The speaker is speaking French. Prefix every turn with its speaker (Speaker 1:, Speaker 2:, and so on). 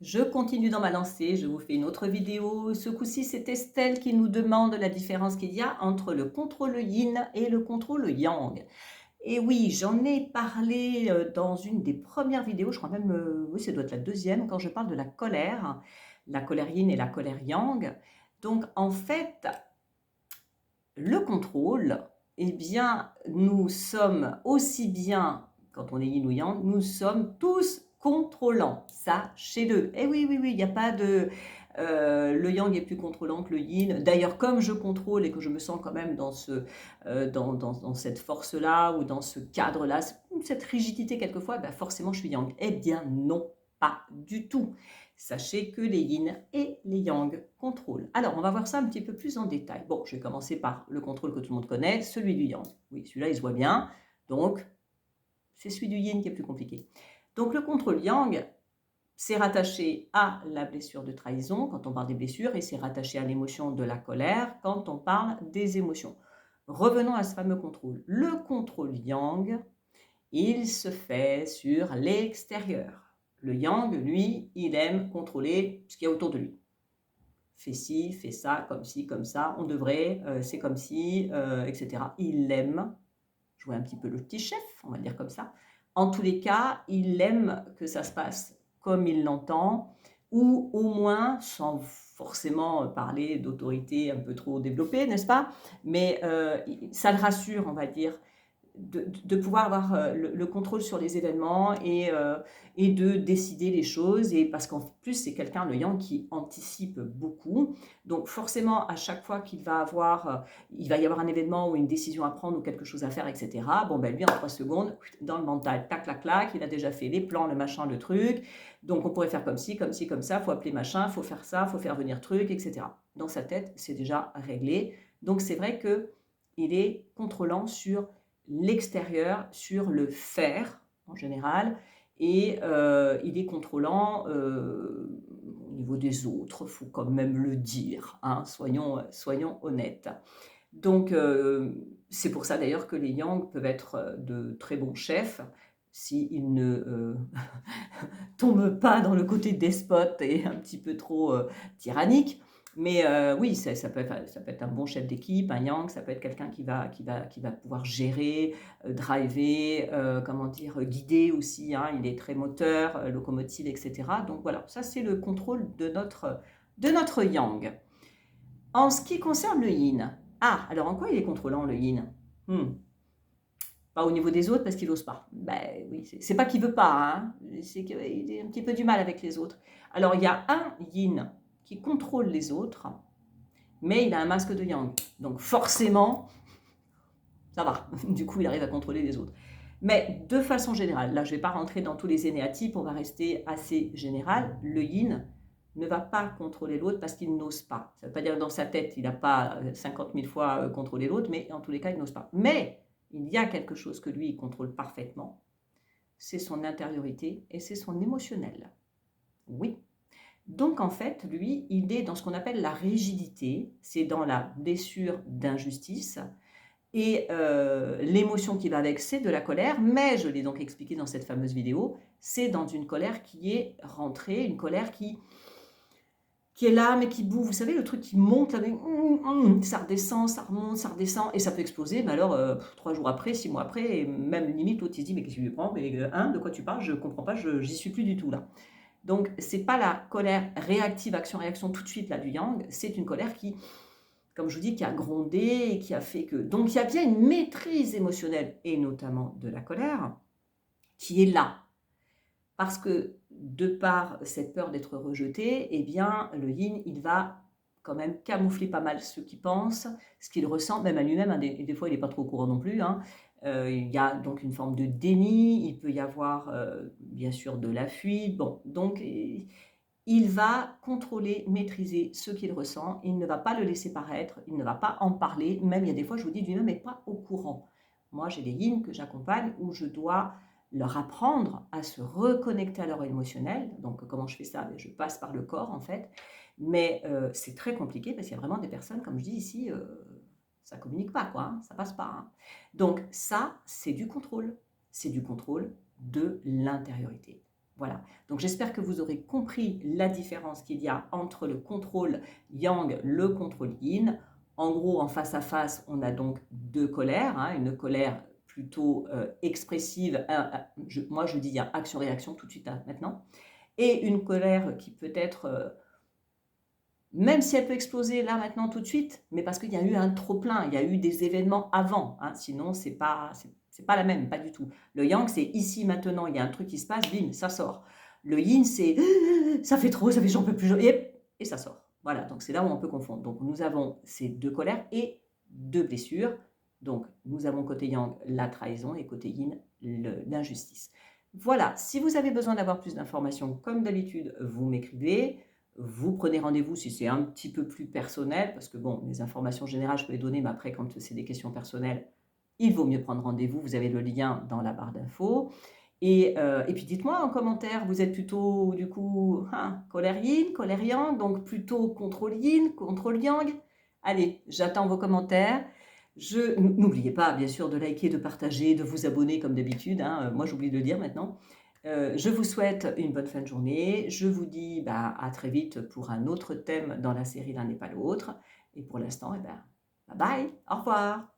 Speaker 1: Je continue dans ma lancée, je vous fais une autre vidéo. Ce coup-ci, c'est Estelle qui nous demande la différence qu'il y a entre le contrôle yin et le contrôle yang. Et oui, j'en ai parlé dans une des premières vidéos, je crois même, oui, ça doit être la deuxième, quand je parle de la colère yin et la colère yang. Donc, en fait, le contrôle, eh bien, nous sommes aussi bien, quand on est yin ou yang, nous sommes tous contrôlants, sachez-le. Eh oui, oui, oui, il n'y a pas de... le yang est plus contrôlant que le yin. D'ailleurs, comme je contrôle et que je me sens quand même dans cette force-là ou dans ce cadre-là, cette rigidité quelquefois, ben forcément je suis yang. Eh bien non, pas du tout. Sachez que les yin et les yang contrôlent. Alors, on va voir ça un petit peu plus en détail. Bon, je vais commencer par le contrôle que tout le monde connaît, celui du yang. Oui, celui-là, il se voit bien. Donc, c'est celui du yin qui est plus compliqué. Donc, le contrôle yang, c'est rattaché à la blessure de trahison quand on parle des blessures et c'est rattaché à l'émotion de la colère quand on parle des émotions. Revenons à ce fameux contrôle. Le contrôle yang, il se fait sur l'extérieur. Le yang, lui, il aime contrôler ce qu'il y a autour de lui. Fais ci, fais ça, comme ci, comme ça, on devrait, c'est comme si, etc. Il aime jouer un petit peu le petit chef, on va dire comme ça. En tous les cas, il aime que ça se passe comme il l'entend, ou au moins, sans forcément parler d'autorité un peu trop développée, n'est-ce pas? Mais ça le rassure, on va dire, de pouvoir avoir le contrôle sur les événements et de décider les choses. Et parce qu'en plus, c'est quelqu'un, le yang, qui anticipe beaucoup. Donc forcément, à chaque fois il va y avoir un événement ou une décision à prendre ou quelque chose à faire, etc. Bon, ben lui, en 3 secondes, dans le mental, tac, clac, clac, il a déjà fait les plans, le machin, le truc. Donc on pourrait faire comme ci, comme ci, comme ça, il faut appeler machin, il faut faire ça, il faut faire venir truc, etc. Dans sa tête, c'est déjà réglé. Donc c'est vrai qu'il est contrôlant sur l'extérieur, sur le faire en général, et il est contrôlant au niveau des autres, il faut quand même le dire, hein, soyons honnêtes. Donc c'est pour ça d'ailleurs que les Yang peuvent être de très bons chefs s'ils ne tombent pas dans le côté despote et un petit peu trop tyrannique. Mais oui, ça peut être un bon chef d'équipe, un yang, ça peut être quelqu'un qui va pouvoir gérer, driver, comment dire, guider aussi, hein, il est très moteur, locomotive, etc. Donc voilà, ça c'est le contrôle de notre yang. En ce qui concerne le yin, ah, alors en quoi il est contrôlant le yin? Pas au niveau des autres parce qu'il n'ose pas. Ben oui, c'est pas qu'il veut pas, hein, c'est qu'il a un petit peu du mal avec les autres. Alors il y a un yin qui contrôle les autres, mais il a un masque de yang. Donc forcément, ça va. Du coup, il arrive à contrôler les autres. Mais de façon générale, là je ne vais pas rentrer dans tous les énéatypes, on va rester assez général. Le yin ne va pas contrôler l'autre parce qu'il n'ose pas. Ça ne veut pas dire que dans sa tête, il n'a pas 50 000 fois contrôlé l'autre, mais en tous les cas, il n'ose pas. Mais il y a quelque chose que lui, il contrôle parfaitement, c'est son intériorité et c'est son émotionnel. Oui. Donc en fait, lui, il est dans ce qu'on appelle la rigidité, c'est dans la blessure d'injustice, et l'émotion qui va avec, c'est de la colère, mais je l'ai donc expliqué dans cette fameuse vidéo, c'est dans une colère qui est rentrée, une colère qui est là, mais qui boue. Vous savez, le truc qui monte, là, ça redescend, ça remonte, ça redescend, et ça peut exploser. Mais alors, 3 jours après, 6 mois après, et même limite, l'autre, il se dit, mais qu'est-ce que tu prends? Mais de quoi tu parles? Je comprends pas, j'y suis plus du tout, là. Donc, c'est pas la colère réactive, action-réaction, tout de suite, là, du yang. C'est une colère qui, comme je vous dis, qui a grondé et qui a fait que... Donc, il y a bien une maîtrise émotionnelle, et notamment de la colère, qui est là. Parce que de par cette peur d'être rejeté, eh bien, le yin, il va quand même camoufler pas mal ce qu'il pense, ce qu'il ressent, même à lui-même, hein, des fois il n'est pas trop au courant non plus, hein. Il y a donc une forme de déni, il peut y avoir bien sûr de la fuite, bon, donc il va contrôler, maîtriser ce qu'il ressent, il ne va pas le laisser paraître, il ne va pas en parler, même il y a des fois, je vous dis, lui-même n'est pas au courant. Moi, j'ai des yin que j'accompagne où je dois leur apprendre à se reconnecter à leur émotionnel. Donc, comment je fais ça? Je passe par le corps, en fait. Mais c'est très compliqué parce qu'il y a vraiment des personnes, comme je dis ici, ça ne communique pas, quoi, hein, ça passe pas, hein. Donc, ça, c'est du contrôle. C'est du contrôle de l'intériorité. Voilà. Voilà. Donc j'espère que vous aurez compris la différence qu'il y a entre le contrôle yang, le contrôle yin. En gros, en face à face, on a donc deux colères, hein, une colère plutôt expressive, moi je dis il y a action-réaction tout de suite maintenant, et une colère qui peut être, même si elle peut exploser là maintenant tout de suite, mais parce qu'il y a eu un trop-plein, il y a eu des événements avant, hein, sinon c'est pas la même, pas du tout. Le yang, c'est ici maintenant, il y a un truc qui se passe, bim, ça sort. Le yin, c'est ça fait trop, ça fait j'en peux plus, et ça sort. Voilà, donc c'est là où on peut confondre. Donc nous avons ces deux colères et deux blessures. Donc nous avons côté yang la trahison et côté yin l'injustice. Voilà, si vous avez besoin d'avoir plus d'informations, comme d'habitude, vous m'écrivez. Vous prenez rendez-vous si c'est un petit peu plus personnel, parce que bon, les informations générales, je peux les donner, mais après, quand c'est des questions personnelles, il vaut mieux prendre rendez-vous. Vous avez le lien dans la barre d'infos. Et puis dites-moi en commentaire, vous êtes plutôt du coup colère yin, colère yang, donc plutôt contrôle yin, contrôle yang. Allez, j'attends vos commentaires. N'oubliez pas bien sûr de liker, de partager, de vous abonner comme d'habitude, hein. Moi j'oublie de le dire maintenant. Je vous souhaite une bonne fin de journée. Je vous dis à très vite pour un autre thème dans la série L'un n'est pas l'autre. Et pour l'instant, bye bye, au revoir.